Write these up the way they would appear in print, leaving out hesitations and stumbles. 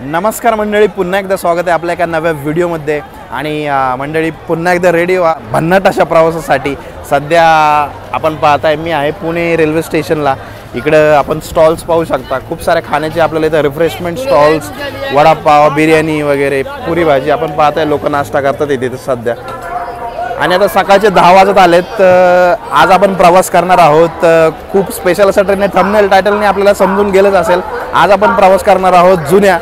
नमस्कार मंडळी, पुन्हा एकदा स्वागत आहे आपल्या एका नव्या व्हिडिओमध्ये। आणि मंडळी पुन्हा एकदा रेडी व्हा भन्नाट अशा प्रवासासाठी। सध्या आपण पाहताय मी आहे पुणे रेल्वे स्टेशनला। इकडं आपण स्टॉल्स पाहू शकता, खूप सारे खाण्याचे आपल्याला इथं रिफ्रेशमेंट स्टॉल्स, वडापाव, बिर्याणी वगैरे, पुरी भाजी आपण पाहताय लोक नाश्ता करतात इथे सध्या। आणि आता सकाळचे 10 वाजत आलेत। आज आपण प्रवास करणार आहोत, खूप स्पेशल असा ट्रेन आहे। थंबनेल टायटलने आपल्याला समजून गेलंच असेल। आज आपण प्रवास करणार आहोत जुन्या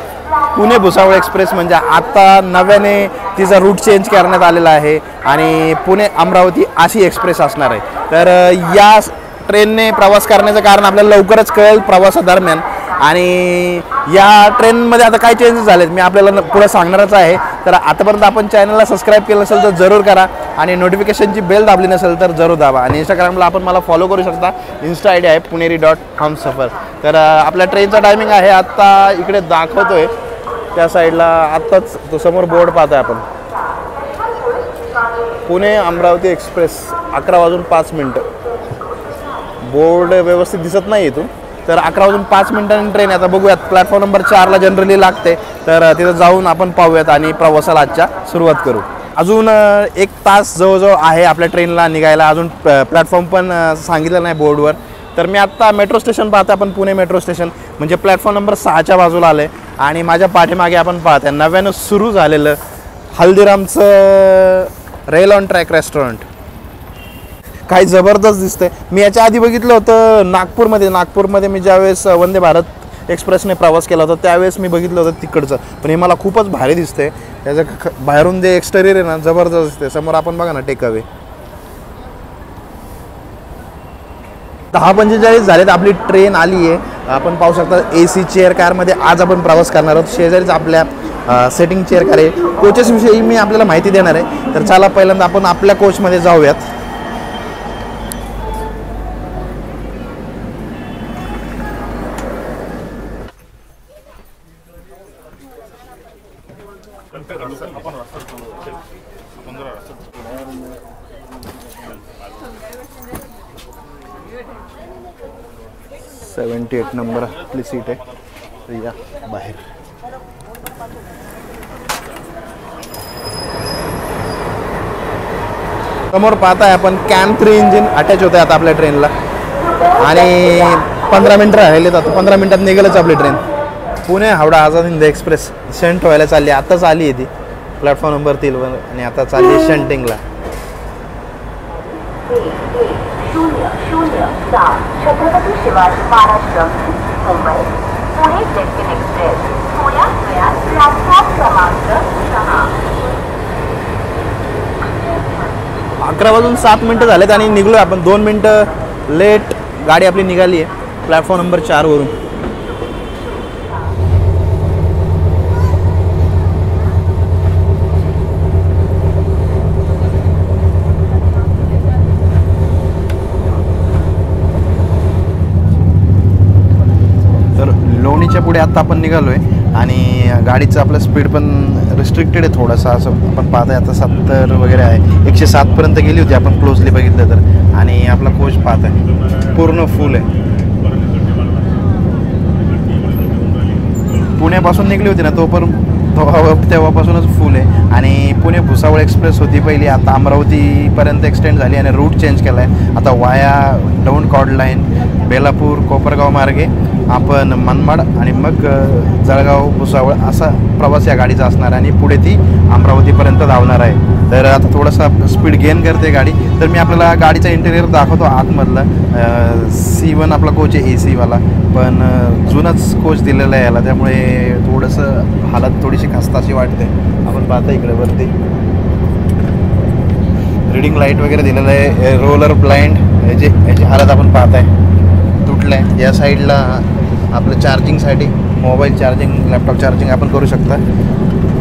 पुणे भुसावळ एक्सप्रेस, म्हणजे आता नव्याने तिचा रूट चेंज करण्यात आलेला आहे आणि पुणे अमरावती अशी एक्सप्रेस असणार आहे। तर या ट्रेनने प्रवास करण्याचं कारण आपल्याला लवकरच कळेल प्रवासादरम्यान। आणि या ट्रेनमध्ये आता काय चेंजेस झालेत मी आपल्याला पुढे सांगणारच आहे। तर आतापर्यंत आपण चॅनलला सबस्क्राईब केलं असेल तर जरूर करा आणि नोटिफिकेशनची बेल दाबली नसेल तर जरूर दाबा। आणि इंस्टाग्रामला आपण मला फॉलो करू शकता, इन्स्टा ID आहे puneri.humsafar। तर आपल्या ट्रेनचा टायमिंग आहे आत्ता इकडे दाखवतोय त्या साईडला, आत्ताच तो समोर बोर्ड पाहतोय आपण, पुणे अमरावती एक्सप्रेस 11:05। बोर्ड व्यवस्थित दिसत नाही इथून, तर 11:05 ट्रेन आहे। आता बघूयात, प्लॅटफॉर्म नंबर 4ला जनरली लागते, तर तिथं जाऊन आपण पाहूयात आणि प्रवासाला आजच्या सुरुवात करू। अजून 1 तास जवळजवळ आहे आपल्या ट्रेनला निघायला, अजून प्लॅटफॉर्म पण सांगितलं नाही बोर्डवर। तर मी आत्ता मेट्रो स्टेशन पाहतो, आपण पुणे मेट्रो स्टेशन, म्हणजे प्लॅटफॉर्म नंबर 6च्या बाजूला आलं आहे। आणि माझ्या पाठीमागे आपण पाहतोय नव्यानं सुरू झालेलं हल्दीरामचं रेल ऑन ट्रॅक रेस्टॉरंट, काही जबरदस्त दिसतंय। मी याच्या आधी बघितलं होतं नागपूरमध्ये मी ज्यावेळेस वंदे भारत एक्सप्रेसने प्रवास केला होता त्यावेळेस मी बघितलं होतं तिकडचं, पण हे मला खूपच भारी दिसतंय। त्याचं बाहेरून जे एक्सटेरियर आहे ना जबरदस्त दिसते। समोर आपण बघा ना टेकअवे। 10:45 झालेत, आपली ट्रेन आली आहे। आपण पाहू शकता AC चेअर कारमध्ये आज आपण प्रवास करणार आहोत। शेजारीच आपल्या सेटिंग चेअर कार आहे। कोचेसविषयी मी आपल्याला माहिती देणार आहे, तर चला पहिल्यांदा आपण आपल्या कोचमध्ये जाऊयात। सेवेंटी 78 नंबर आपली सीट आहे, तर या बाहेर। समोर पाहताय आपण कॅम्प 3 इंजिन अटॅच होते आता आपल्या ट्रेनला। आणि 15 मिनिटं राहिलेत, आता 15 मिनिटात निघेलच आपली train. Pune Howrah Azad Hind express shunt व्हायला चालली, आत्ताच आली आहे ती प्लॅटफॉर्म नंबर 3वर आणि आता चालली शंटिंगला। छत्रपती शिवाजी महाराज मुंबई पुणे डेक्कन एक्सप्रेस प्लॅटफॉर्म क्रमांक 11:07 झालेत आणि निघलो आपण। 2 मिनिटं लेट गाडी आपली निघाली आहे प्लॅटफॉर्म नंबर 4वरून। लोणीच्या पुढे आता आपण निघालो आहे आणि गाडीचं आपलं स्पीड पण रिस्ट्रिक्टेड आहे थोडासा, असं आपण पाहताय आता 70 वगैरे आहे। 107 पर्यंत गेली होती आपण क्लोजली बघितलं तर। आणि आपला कोच पाहताय पूर्ण फुल आहे। पुण्यापासून निघली होती ना तेव्हापासूनच फुल आहे। आणि पुणे भुसावळ एक्सप्रेस होती पहिली, आता अमरावतीपर्यंत एक्सटेंड झाली आणि रूट चेंज केला आहे। आता वाया दौंड कॉर्ड लाईन, बेलापूर, कोपरगाव मार्गे आपण मनमाड आणि मग जळगाव भुसावळ असा प्रवास या गाडीचा असणार आहे। आणि पुढे ती अमरावतीपर्यंत धावणार आहे। तर आता थोडासा स्पीड गेन करते गाडी। तर मी आपल्याला गाडीचा इंटेरियर दाखवतो आतमधला। C1 आपला कोच आहे AC वाला, पण जुनाच कोच दिलेला आहे याला, त्यामुळे थोडंसं हालत थोडीशी खस्ताशी वाटते। आपण पाहता इकडे वरती रीडिंग लाईट वगैरे दिलेलं आहे। रोलर ब्लाइंड याची हालत आपण पाहताय तुटलं आहे। या साईडला आपलं चार्जिंगसाठी मोबाईल चार्जिंग, लॅपटॉप चार्जिंग आपण करू शकता।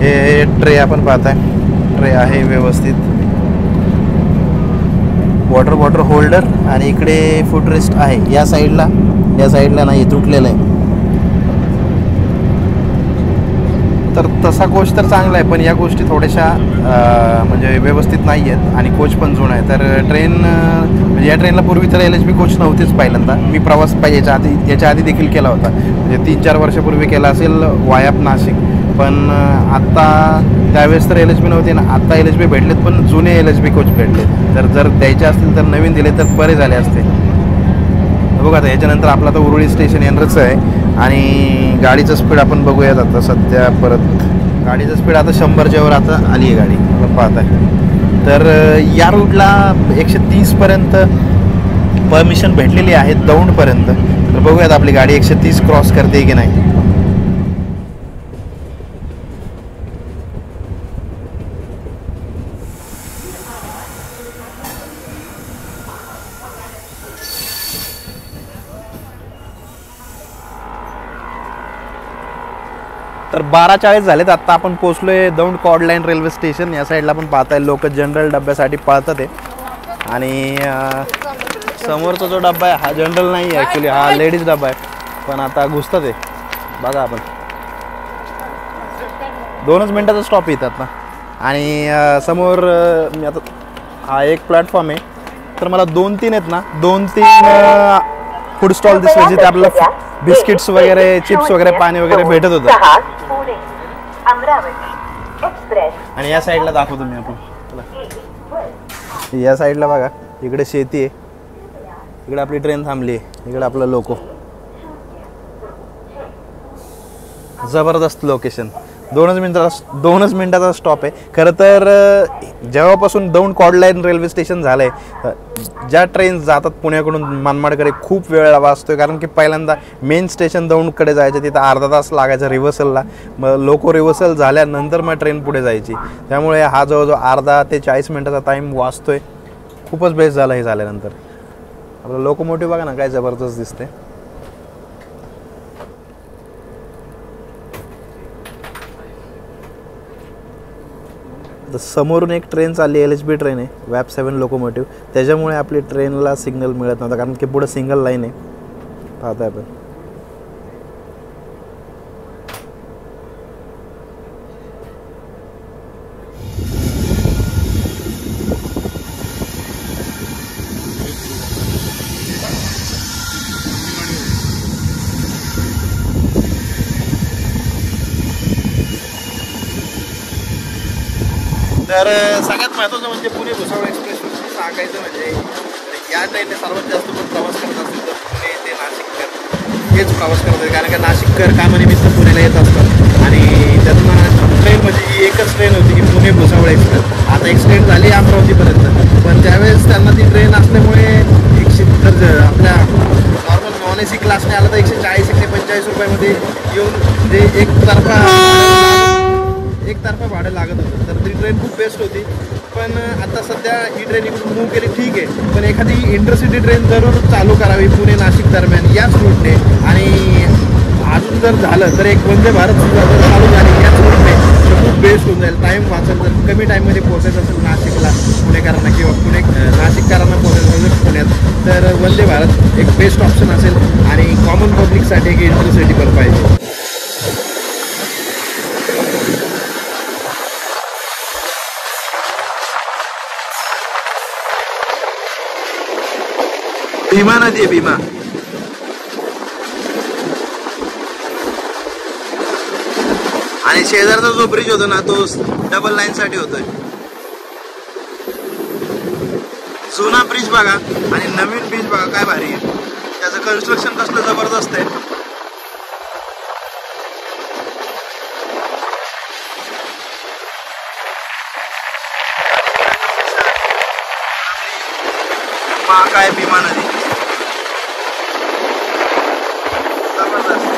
हे ट्रे आपण पाहताय, ट्रे आहे व्यवस्थित, वॉटर होल्डर आणि इकडे फुटरेस्ट आहे। या साईडला नाही, तुटलेलं आहे। तर तसा कोच तर चांगला आहे, पण या गोष्टी थोड्याशा म्हणजे व्यवस्थित नाही आहेत आणि कोच पण जुना आहे. तर ट्रेन म्हणजे या ट्रेनला पूर्वी तर LHB कोच नव्हतीच पहिल्यांदा. मी प्रवास याच्या आधी देखील केला होता, म्हणजे 3-4 वर्षापूर्वी केला असेल वायाप नाशिक. पण आत्ता त्यावेळेस तर LHB नव्हती ना, आत्ता LHB भेटलेत, पण जुने LHB कोच भेटले. तर जर द्यायचे असतील तर नवीन दिले तर बरे झाले असते. बघा आता याच्यानंतर आपला तर उरुळी स्टेशन येणारच आहे आणि गाडीचं स्पीड आपण बघूयात. आता सध्या परत गाडीचं स्पीड आता 100च्या वर आता आली आहे गाडी, आपण पाहत आहे. तर या रूटला 130पर्यंत परमिशन भेटलेली आहे दौंडपर्यंत. तर बघूयात आपली गाडी 130 क्रॉस करते की नाही. तर 12:40 झालेत. आत्ता आपण पोचलोय Daund chord line railway station. या साईडला आपण पाहताय लोक जनरल डब्यासाठी पळतात आहे आणि समोरचा जो डब्बा आहे हा जनरल नाही आहे, ॲक्च्युली हा लेडीज डब्बा आहे, पण आता घुसतात आहे. बघा आपण 2च मिनटाचा स्टॉप येतात ना. आणि समोर मी आता हा एक प्लॅटफॉर्म आहे, तर मला 2-3 आहेत ना, 2-3 फूड स्टॉल दिसले जिथे आपल्याला बिस्किट्स वगैरे, चिप्स वगैरे, पाणी वगैरे भेटत होतं. आणि या साईडला दाखवतो मी आपण. या साईडला बघा, इकडे शेती आहे, इकडे आपली ट्रेन थांबली आहे, इकडे आपलं लोको. जबरदस्त लोकेशन. 2च मिनिटाचा स्टॉप आहे. खरं तर जेव्हापासून Daund chord line railway station झालं आहे, ज्या ट्रेन जातात पुण्याकडून मनमाडकडे खूप वेळ वाचतोय. कारण की पहिल्यांदा मेन स्टेशन दौंडकडे जायचं, तिथं अर्धा तास लागायचा रिव्हर्सलला. मग लोको रिव्हर्सल झाल्यानंतर मग ट्रेन पुढे जायची. त्यामुळे हा जवळजवळ अर्धा ते 40 मिनिटाचा टाईम वाचतोय. खूपच बेस्ट झालं हे झाल्यानंतर. आपलं लोकोमोटिव्ह बघा ना, काय जबरदस्त दिसते. समोरून एक ट्रेन चालली, LHB ट्रेन आहे, वॅप 7 लोकोमोटिव्ह. त्याच्यामुळे आपली ट्रेनला सिग्नल मिळत नव्हता, कारण की पुढे सिंगल लाईन आहे. पाहताय आपण. तर सगळ्यात महत्त्वाचं म्हणजे पुणे भुसावळ एक्सप्रेसवरती सांगायचं म्हणजे या ट्रेनने सर्वात जास्त कोण प्रवास करत असतील तर पुणे ते नाशिककर हेच प्रवास करत आहेत. कारण का नाशिककर कामानिमित्त पुण्याला येत असतात आणि त्यातून ट्रेन म्हणजे ही एकच ट्रेन होती की पुणे भुसावळ एक्सप्रेस. आता एक्सटेंड झाली अमरावतीपर्यंत, पण त्यावेळेस त्यांना ती ट्रेन असल्यामुळे जर आपल्या नॉर्मल नॉन AC क्लासने आलं तर 140 ते 45 रुपयामध्ये येऊन म्हणजे एकतर्फा भाडं लागत होतं. तर ती ट्रेन खूप बेस्ट होती. पण आता सध्या ही ट्रेन इकडून मूव्ह केली ठीक आहे, पण एखादी इंटरसिटी ट्रेन जरूर चालू करावी पुणे नाशिक दरम्यान याच रूटने. आणि अजून जर झालं तर एक वंदे भारत सुद्धा जर चालू झाली याच रूटने तर खूप बेस्ट होऊन जाईल. टाईम वाचेल. जर कमी टाईममध्ये पोहोचायचं असेल नाशिकला पुणेकरांना किंवा नाशिककरांना पोहोचायचं असेल पुण्यात, तर वंदे भारत एक बेस्ट ऑप्शन असेल. आणि कॉमन पब्लिकसाठी एक इंटरसिटी पण पाहिजे. भीमा नदी आहे, भीमा. आणि शेजारचा जो ब्रिज होता ना, तो डबल लाईन साठी होतोय. जुना ब्रिज बघा आणि नवीन ब्रिज बघा, काय भारी आहे. त्याचं कन्स्ट्रक्शन कसलं जबरदस्त आहे. काय भीमा नदी जबरदस्त.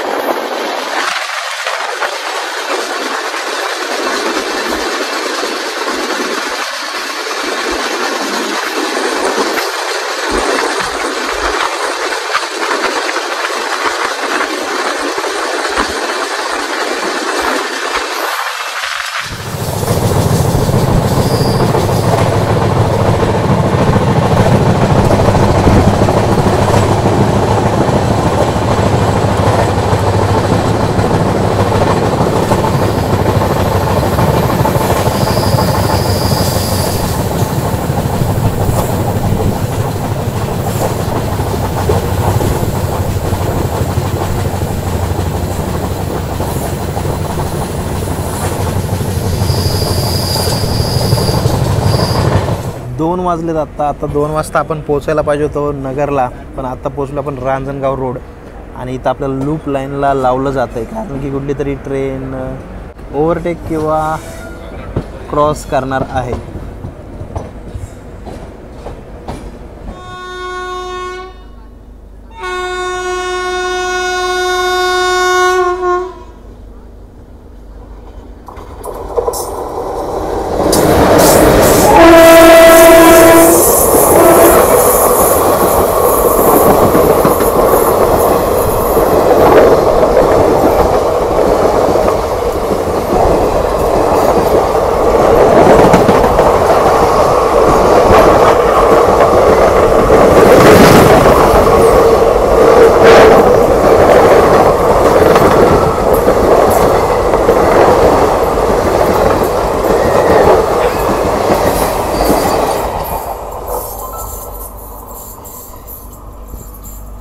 2 वाजलेत आता 2 वाजता आपण पोहोचायला पाहिजे होतो नगरला, पण आता पोहोचलो आपण रांजणगाव रोड. आणि इथं आपल्याला लूप लाईनला लावलं जातं आहे, कारण की कुठली तरी ट्रेन ओव्हरटेक किंवा क्रॉस करणार आहे.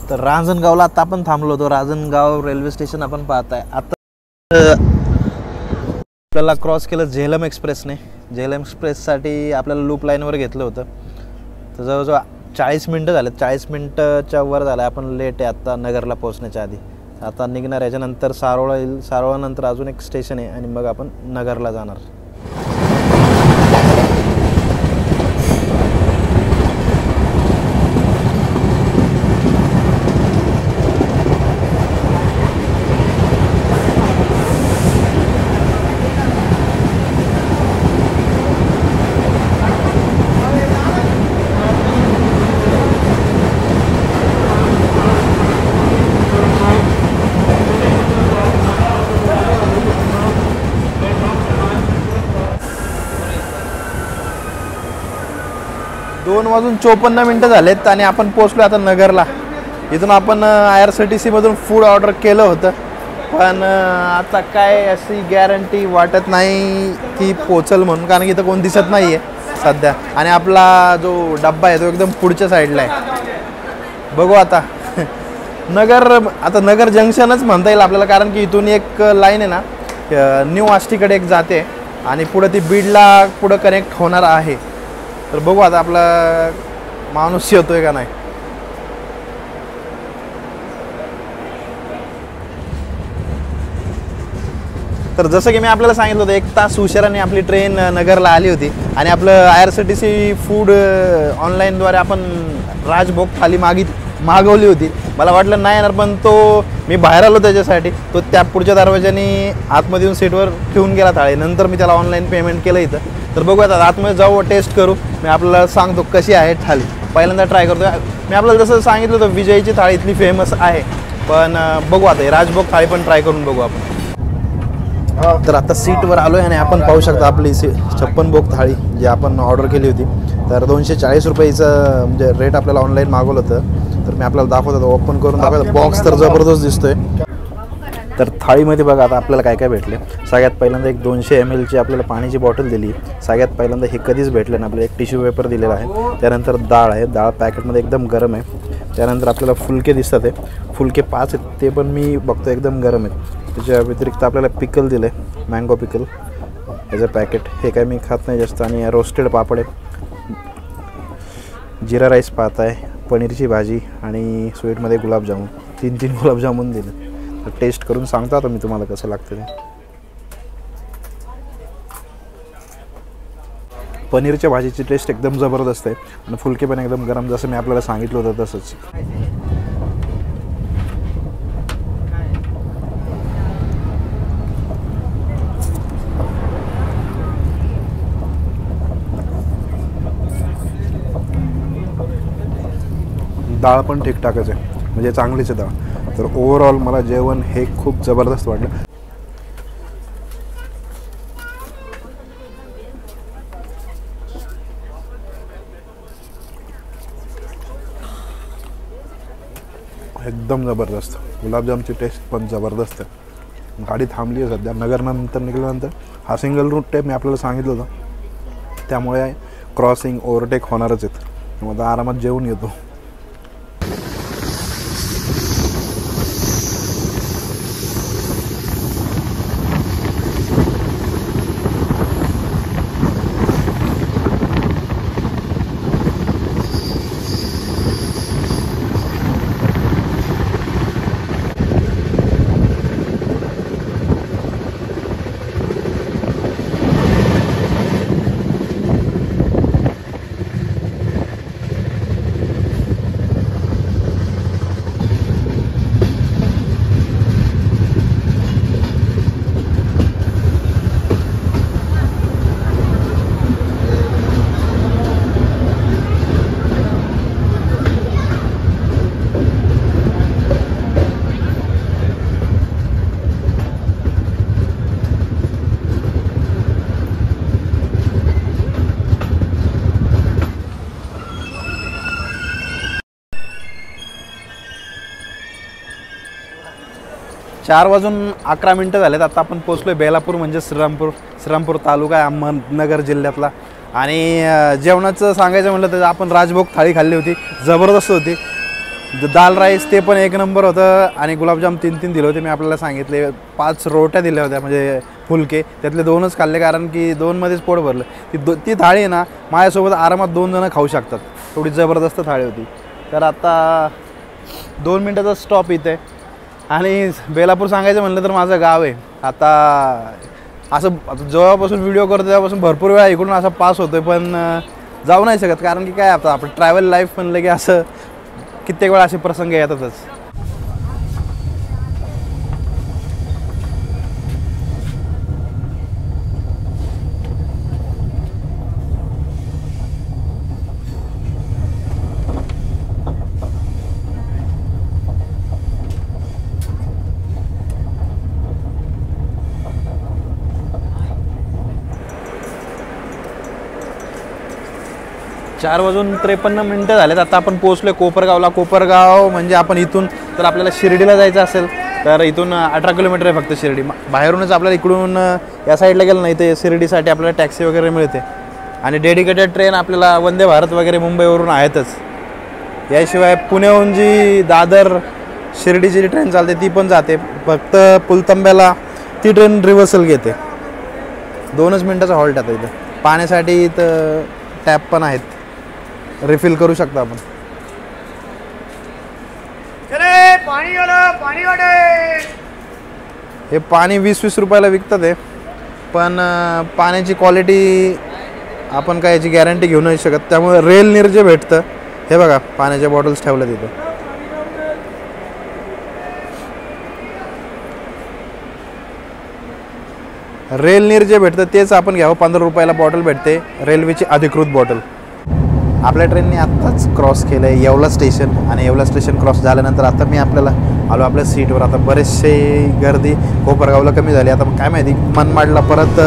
तर रांजणगावला आता आपण थांबलो होतो. रांजणगाव रेल्वे स्टेशन आपण पाहताय. आता आपल्याला क्रॉस केलं झेलम एक्सप्रेसने. झेलम एक्सप्रेससाठी आपल्याला लूप लाईनवर घेतलं होतं. तर जवळजवळ 40 मिनटं झालेत. 40 मिनटंच्या वर झालं. आपण लेट आहे आत्ता नगरला पोहोचण्याच्या आधी. आता निघणार. याच्यानंतर सारोळा येईल. सारोळानंतर अजून एक स्टेशन आहे आणि मग आपण नगरला जाणार. दोन वाजून 54 मिनटं झालेत आणि आपण पोहोचलो आता नगरला. इथून आपण IRCTC मधून फूड ऑर्डर केलं होतं, पण आता काय अशी गॅरंटी वाटत नाही की पोचल म्हणून, कारण की इथं कोण दिसत नाही आहे सध्या. आणि आपला जो डब्बा आहे तो एकदम पुढच्या साईडला आहे. बघू आता नगर जंक्शनच म्हणता येईल आपल्याला, कारण की इथून एक लाईन आहे ना न्यू आष्टीकडे एक जाते आणि पुढे ती बीडला पुढं कनेक्ट होणार आहे. तर बघू आता आपला माणूस येतोय का नाही. तर जसं की मी आपल्याला सांगितलं होतं 1 तास उशिराने आपली ट्रेन नगरला आली होती आणि आपलं IRCTC फूड ऑनलाईनद्वारे आपण राजभोग थाली मागवली होती. मला वाटलं नाही येणार, पण तो मी बाहेर आलो त्याच्यासाठी. तो त्या पुढच्या दरवाजाने आतमध्ये येऊन सीटवर ठेवून गेला थाळी. नंतर मी त्याला ऑनलाईन पेमेंट केलं इथं. तर बघूया आता आतमध्ये जाऊ, टेस्ट करू. मी आपल्याला सांगतो कशी आहे थाली. पहिल्यांदा ट्राय करतो. मी आपल्याला जसं सांगितलं होतं विजयची थाळी इथली फेमस आहे, पण बघू आता राजभोग थाळी पण ट्राय करून बघू आपण. तर आता सीटवर आलो आहे आणि आपण पाहू शकता आपली 56 भोग थाळी जी आपण ऑर्डर केली होती. तर 240 रुपयाचं म्हणजे रेट आपल्याला ऑनलाईन मागवलं होतं. तर मी आपल्याला दाखवतो, ओपन करून दाखवतो. बॉक्स तर जबरदस्त दिसतोय. तर थाळीमध्ये बघा आता आपल्याला काय काय भेटले. सगळ्यात पहिल्यांदा एक 200 ml ची आपल्याला पाण्याची बॉटल दिली. सगळ्यात पहिल्यांदा हे कधीच भेटलं ना आपल्याला एक टिश्यू पेपर दिलेला आहे. त्यानंतर डाळ आहे. डाळ पॅकेटमध्ये एकदम गरम आहे. त्यानंतर आपल्याला फुलके दिसतात आहे. फुलके 5 आहेत, ते पण मी बघतो एकदम गरम आहेत. त्याच्या व्यतिरिक्त आपल्याला पिकल दिलं आहे, मँगो पिकल याचं पॅकेट. हे काय मी खात नाही जास्त. आणि रोस्टेड पापड आहे, जिरा राईस पाहत आहे, पनीरची भाजी आणि स्वीटमध्ये गुलाबजामुन. 3 गुलाबजामुन दिले. तर टेस्ट करून सांगतो आता मी तुम्हाला कसं लागतं ते. पनीरच्या भाजीची टेस्ट एकदम जबरदस्त आहे आणि फुलके पण एकदम गरम, जसं मी आपल्याला सांगितलं होतं तसंच. डाळ पण ठीकठाकच आहे, म्हणजे चांगलीच आहे डाळ. तर ओव्हरऑल मला जेवण हे खूप जबरदस्त वाटलं. एकदम जबरदस्त. गुलाबजामची टेस्ट पण जबरदस्त आहे. गाडी थांबली आहे सध्या. नगरनंतर निघाल्यानंतर हा सिंगल रूट आहे, मी आपल्याला सांगितलं होतं. त्यामुळे क्रॉसिंग ओव्हरटेक होणारच आहेत. मग आता आरामात जेवून येतो. 4:11 झालेत. आता आपण पोचलो आहे बेलापूर म्हणजे श्रीरामपूर तालुका आहे अहमदनगर जिल्ह्यातला. आणि जेवणाचं सांगायचं म्हटलं तर आपण राजभोग थाळी खाल्ली होती, जबरदस्त होती. दाल राईस ते पण एक नंबर होतं. आणि गुलाबजाम 3 दिले होते. मी आपल्याला सांगितले 5 रोट्या दिल्या होत्या म्हणजे फुलके, त्यातले 2च खाल्ले कारण की 2मध्येच पोट भरलं. ती थाळी आहे ना माझ्यासोबत आरामात 2 जणं खाऊ शकतात, थोडी जबरदस्त थाळी होती. तर आता 2 मिनटाचा स्टॉप इथे. आणि बेलापूर सांगायचं म्हटलं तर माझं गाव आहे. आता असं जेव्हापासून व्हिडिओ करतो तेव्हापासून भरपूर वेळा इकडून असा पास होतो आहे, पण जाऊ नाही शकत कारण की काय आता आपण ट्रॅव्हल लाईफ म्हणलं की असं कित्येक वेळा असे प्रसंग येतातच. चार वाजून 53 झालेत. आता आपण पोहोचलो कोपरगावला. कोपरगाव म्हणजे आपण इथून तर आपल्याला शिर्डीला जायचं असेल तर इथून 18 किलोमीटर आहे फक्त शिर्डी. बाहेरूनच आपल्याला इकडून या साईडला गेलं नाही ते शिर्डीसाठी आपल्याला टॅक्सी वगैरे मिळते. आणि डेडिकेटेड ट्रेन आपल्याला वंदे भारत वगैरे मुंबईवरून आहेतच. याशिवाय पुण्याहून जी दादर शिर्डीची जी ट्रेन चालते ती पण जाते. फक्त पुलतंब्याला ती ट्रेन रिव्हर्सल घेते. 2च मिनटाचा हॉल्ट आता इथं. पाण्यासाठी इथं टॅप पण आहेत, रिफिल करू शकता आपण. हे पाणी 20-20 रुपयाला विकतात आहे, पण पाण्याची क्वालिटी आपण काय याची गॅरंटी घेऊ नाही शकत. त्यामुळे रेल नीर जे भेटतं हे बघा पाण्याच्या बॉटल्स ठेवल्या तिथे. रेल नीर जे भेटतं तेच आपण घ्यावं. 15 रुपयाला बॉटल भेटते, रेल्वेची अधिकृत बॉटल. आपल्या ट्रेनने आत्ताच क्रॉस केलं आहे येवला स्टेशन. आणि येवला स्टेशन क्रॉस झाल्यानंतर आता मी आपल्याला आलो आपल्या सीटवर. आता बरेचसे गर्दी कोपरगावला कमी झाली. आता काय माहिती मनमाडला परत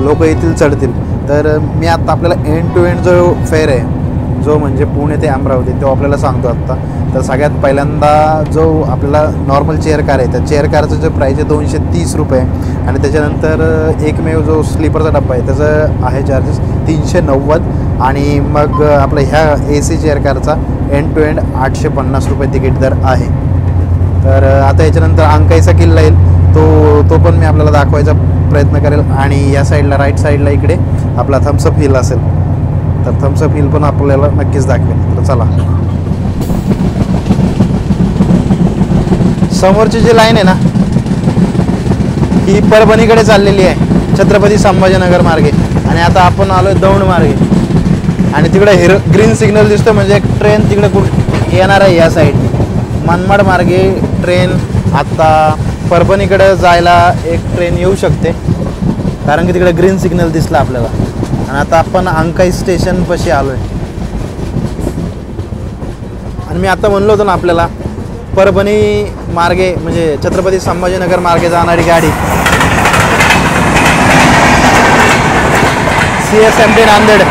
लोक येतील चढतील. तर मी आत्ता आपल्याला एंड टू एंड जो फेअर आहे जो म्हणजे पुणे ते अमरावती तो आपल्याला सांगतो आत्ता. तर सगळ्यात पहिल्यांदा जो आपल्याला नॉर्मल चेअर कार आहे त्या चेअर कारचं जो प्राईस आहे 230 रुपये. आणि त्याच्यानंतर एकमेव जो स्लीपरचा डब्बा आहे त्याचं आहे चार्जेस 390. आणि मग आपलं ह्या AC चेअर कारचा एंड टू एंड 850 रुपये तिकीट दर आहे. तर आता याच्यानंतर अंकाईचा किल्ला येईल तो पण मी आपल्याला दाखवायचा प्रयत्न करेल. आणि या साईडला राईट साईडला इकडे आपला थम्सअप हिल असेल तर थम्सअप हिल पण आपल्याला नक्कीच दाखवेल. तर चला, समोरची जी लाईन आहे ना ही परभणीकडे चाललेली आहे छत्रपती संभाजीनगर मार्गे. आणि आता आपण आलो आहे दौंड मार्गे. आणि तिकडे ग्रीन सिग्नल दिसतो म्हणजे एक ट्रेन तिकडे येणार आहे या साईड मनमाड मार्गे. ट्रेन आत्ता परभणीकडे जायला एक ट्रेन येऊ शकते कारण की तिकडे ग्रीन सिग्नल दिसला आपल्याला. आणि आता आपण अंकाई स्टेशनपाशी आलो आहे. आणि मी आता म्हणलो होतो ना आपल्याला परभणी मार्गे म्हणजे छत्रपती संभाजीनगर मार्गे जाणारी गाडी CSMT नांदेड.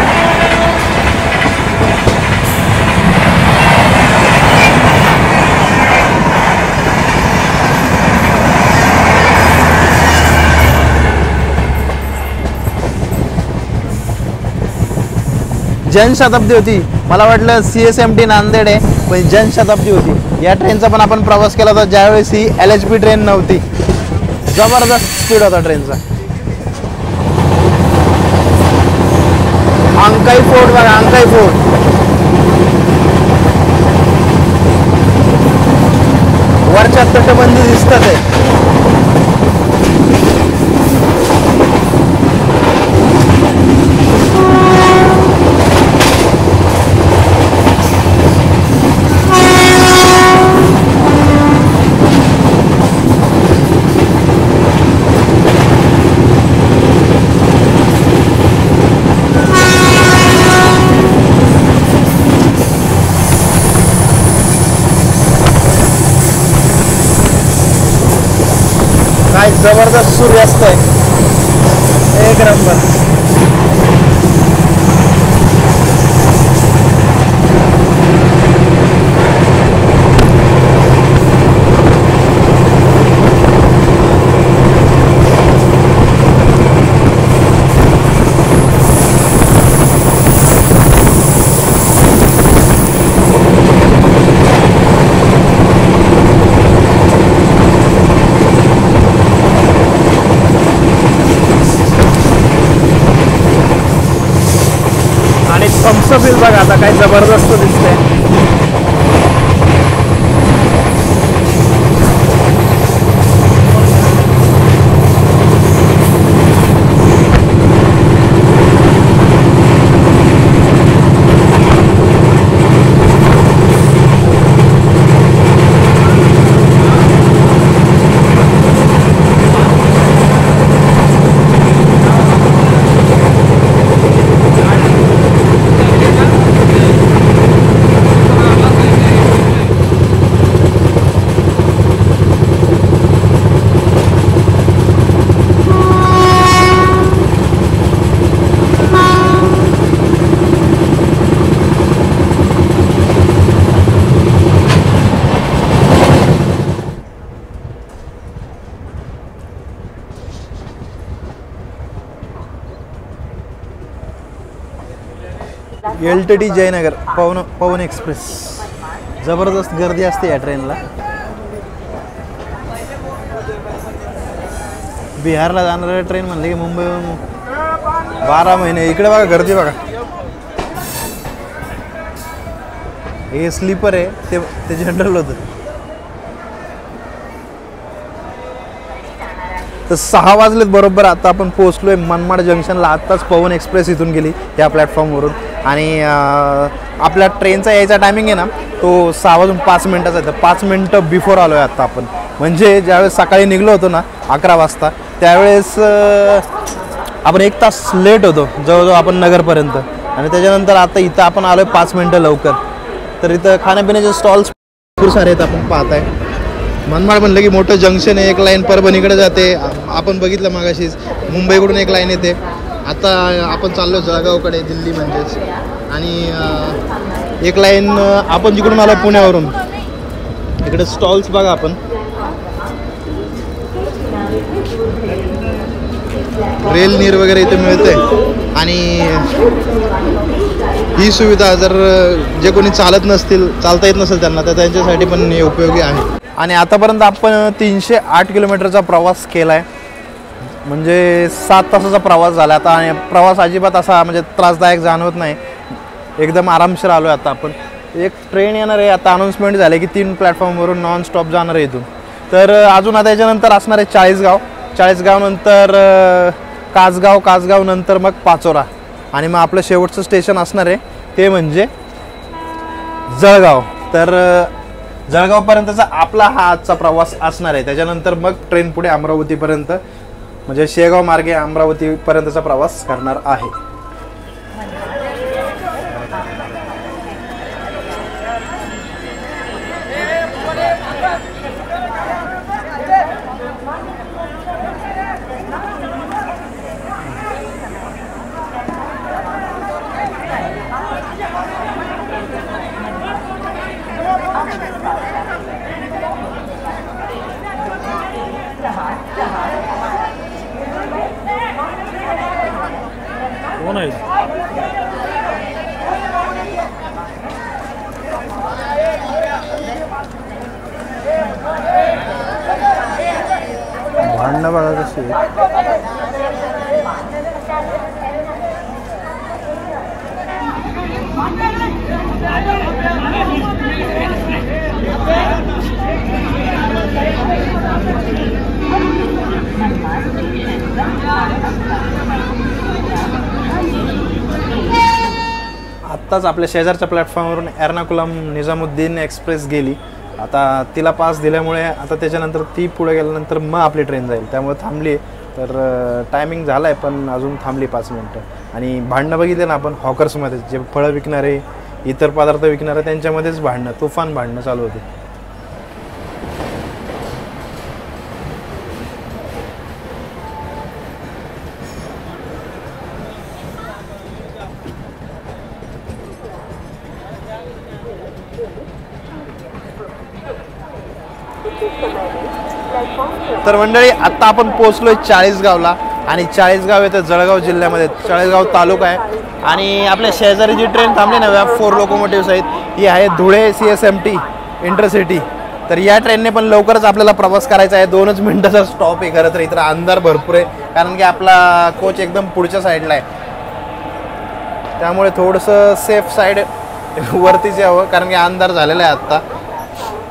जनशताब्दी होती. मला वाटलं CSMT नांदेड आहे पण जनशताब्दी होती. या ट्रेनचा पण आपण प्रवास केला होता ज्यावेळेस ही LHP ट्रेन नव्हती. जबरदस्त स्पीड होता ट्रेनचा. अंकाई फोर्ट बघा, अंकाई फोर्ट. वरच्या तटबंदी दिसतात आहे. काय जबरदस्त सूर्यास्त आहे, एक नंबर. पुढचं फील बघा आता काय जबरदस्त दिसतंय. LTT जयनगर पवन एक्सप्रेस. जबरदस्त गर्दी असते या ट्रेनला. बिहारला जाणाऱ्या ट्रेन म्हणले की मुंबईहून 12 महिने. इकडे बघा गर्दी बघा. हे स्लीपर आहे ते जनरल होतं. तर 6 वाजलेत बरोबर. आता आपण पोहोचलोय मनमाड जंक्शनला. आत्ताच पवन एक्सप्रेस इथून गेली या प्लॅटफॉर्मवरून. आणि आपल्या ट्रेनचा यायचा टायमिंग आहे ना तो 6 वाजून 5 मिनटाचा आहे. तर 5 मिनटं बिफोर आलो आहे आत्ता आपण. म्हणजे ज्यावेळेस सकाळी निघलो होतो ना 11 वाजता त्यावेळेस आपण 1 तास लेट होतो जवळजवळ आपण नगरपर्यंत. आणि त्याच्यानंतर आता इथं आपण आलो आहे 5 मिनटं लवकर. तर इथं खाण्यापिण्याचे स्टॉल्स भरपूर सारे आहेत आपण पाहताय. मनमाड म्हणलं की मोठं जंक्शन आहे. एक लाईन परभणीकडे जाते. आपण बघितलं मागाशीच मुंबईकडून एक लाईन येते. आता आपण चाललो जळगावकडे दिल्ली म्हणजेच. आणि एक लाईन आपण जिकडून आलो पुण्यावरून. इकडे स्टॉल्स बघा आपण. रेल नीर वगैरे इथे मिळते. आणि ही सुविधा जर जे कोणी चालता येत नसेल त्यांना तर त्यांच्यासाठी पण हे उपयोगी आहे. आणि आतापर्यंत आपण 308 किलोमीटरचा प्रवास केला आहे. म्हणजे 7 तासाचा प्रवास झाला आता. आणि प्रवास अजिबात असा म्हणजे त्रासदायक जाणवत नाही. एकदम आरामशीर आलो आहे आता आपण. एक ट्रेन येणार आहे आता. अनाऊन्समेंट झाले की 3 प्लॅटफॉर्मवरून नॉन स्टॉप जाणार आहे इथून. तर अजून आता याच्यानंतर असणार आहे चाळीसगाव नंतर कासगाव नंतर मग पाचोरा. आणि मग आपलं शेवटचं स्टेशन असणार आहे ते म्हणजे जळगाव. तर जळगावपर्यंतचा आपला हा आजचा प्रवास असणार आहे. त्याच्यानंतर मग ट्रेन पुढे अमरावतीपर्यंत म्हणजे शेगाव मार्गे अमरावतीपर्यंतचा प्रवास करणार आहे. भांडणं बघा कशी. आत्ताच आपल्या शेजारच्या प्लॅटफॉर्मवरून एर्नाकुलम निजामुद्दीन एक्सप्रेस गेली. आता तिला पास दिल्यामुळे आता त्याच्यानंतर ती पुढे गेल्यानंतर मग आपली ट्रेन जाईल. त्यामुळे थांबली. तर टायमिंग झाला आहे पण अजून थांबली 5 मिनटं. आणि भांडणं बघितले ना आपण हॉकर्समध्ये जे फळं विकणारे इतर पदार्थ विकणारे त्यांच्यामध्येच तुफान भांडणं चालू होते. तर मंडळी आत्ता आपण पोहोचलोय चाळीसगावला. आणि चाळीसगाव येतं जळगाव जिल्ह्यामध्ये. चाळीसगाव तालुका आहे. आणि आपल्या शेजारी जी ट्रेन थांबली ना व्याप 4 लोकोमोटिव्स आहेत ही आहे धुळे CSMT इंटरसिटी. तर या ट्रेनने पण लवकरच आपल्याला प्रवास करायचा आहे. 2च मिनिटाचा स्टॉप आहे. खरं तर इथं अंधार भरपूर आहे कारण की आपला कोच एकदम पुढच्या साईडला आहे. त्यामुळे थोडंसं सेफ साईड वरतीच यावं, कारण की अंधार झालेला आहे आत्ता.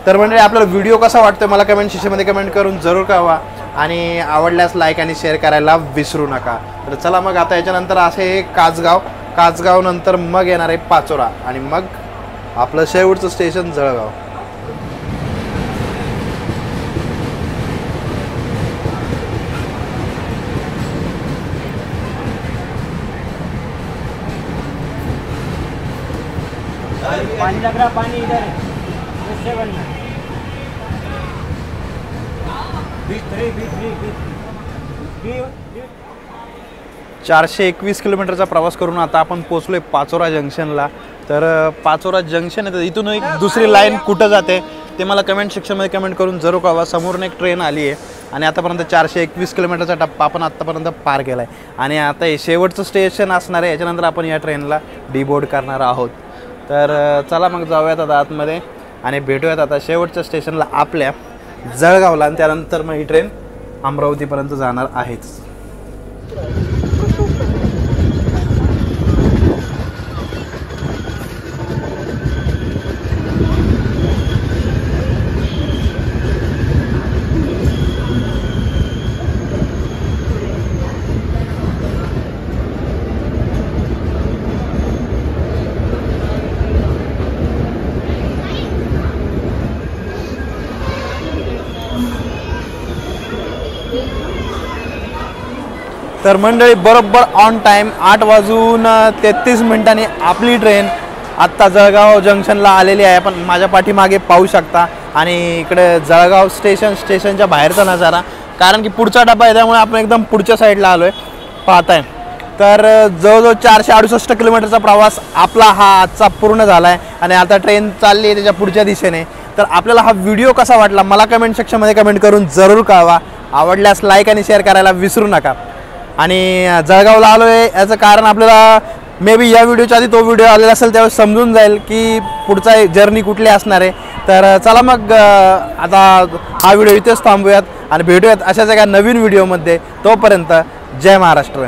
तर म्हणजे आपल्याला व्हिडिओ कसा वाटतो मला कमेंट सेक्शनमध्ये कमेंट करून जरूर कळवा आणि आवडल्यास लाईक आणि शेअर करायला विसरू नका. तर चला मग आता याच्यानंतर असे काचगाव नंतर मग येणार आहे पाचोरा आणि मग आपलं शेवटचं स्टेशन जळगाव. पानी लग रहा, पानी इधर है, इससे बनना 421 किलोमीटरचा प्रवास करून आता आपण पोचलोय पाचोरा जंक्शनला. तर पाचोरा जंक्शन आहे, इथून एक दुसरी लाईन कुठं जाते ते मला कमेंट सेक्शनमध्ये कमेंट करून जरूर कळवा. समोरून एक ट्रेन आली आहे आणि आतापर्यंत 421 किलोमीटरचा टप्पा आपण आत्तापर्यंत पार केला आहे आणि आता हे शेवटचं स्टेशन असणार आहे. याच्यानंतर आपण या ट्रेनला डिबोर्ड करणार आहोत. तर चला मग जाऊयात आता आतमध्ये आणि भेटूयात आता शेवटच्या स्टेशनला आपल्या जळगावला आणि त्यानंतर मग ही ट्रेन अमरावतीपर्यंत जाणार आहेच. तर मंडळी बरोबर ऑन टाईम 8:33 आपली ट्रेन आत्ता जळगाव जंक्शनला आलेली आहे. आपण माझ्या पाठीमागे पाहू शकता आणि इकडे जळगाव स्टेशनच्या बाहेरचा नजारा, कारण की पुढचा डबा आहे त्यामुळे आपण एकदम पुढच्या साईडला आलो आहे पाहताय. तर जवळजवळ 468 किलोमीटरचा प्रवास आपला हा आजचा पूर्ण झाला आहे आणि आता ट्रेन चालली आहे त्याच्या पुढच्या दिशेने. तर आपल्याला हा व्हिडिओ कसा वाटला मला कमेंट सेक्शनमध्ये कमेंट करून जरूर कळवा. आवडल्यास लाईक आणि शेअर करायला विसरू नका. आणि जळगावला आलो आहे याचं कारण आपल्याला मे बी या व्हिडिओच्या आधी तो व्हिडिओ आलेला असेल त्यावेळेस समजून जाईल की पुढचा जर्नी कुठली असणार आहे. तर चला मग आता हा व्हिडिओ इथेच थांबूयात आणि भेटूयात अशाच एका नवीन व्हिडिओमध्ये. तोपर्यंत जय महाराष्ट्र.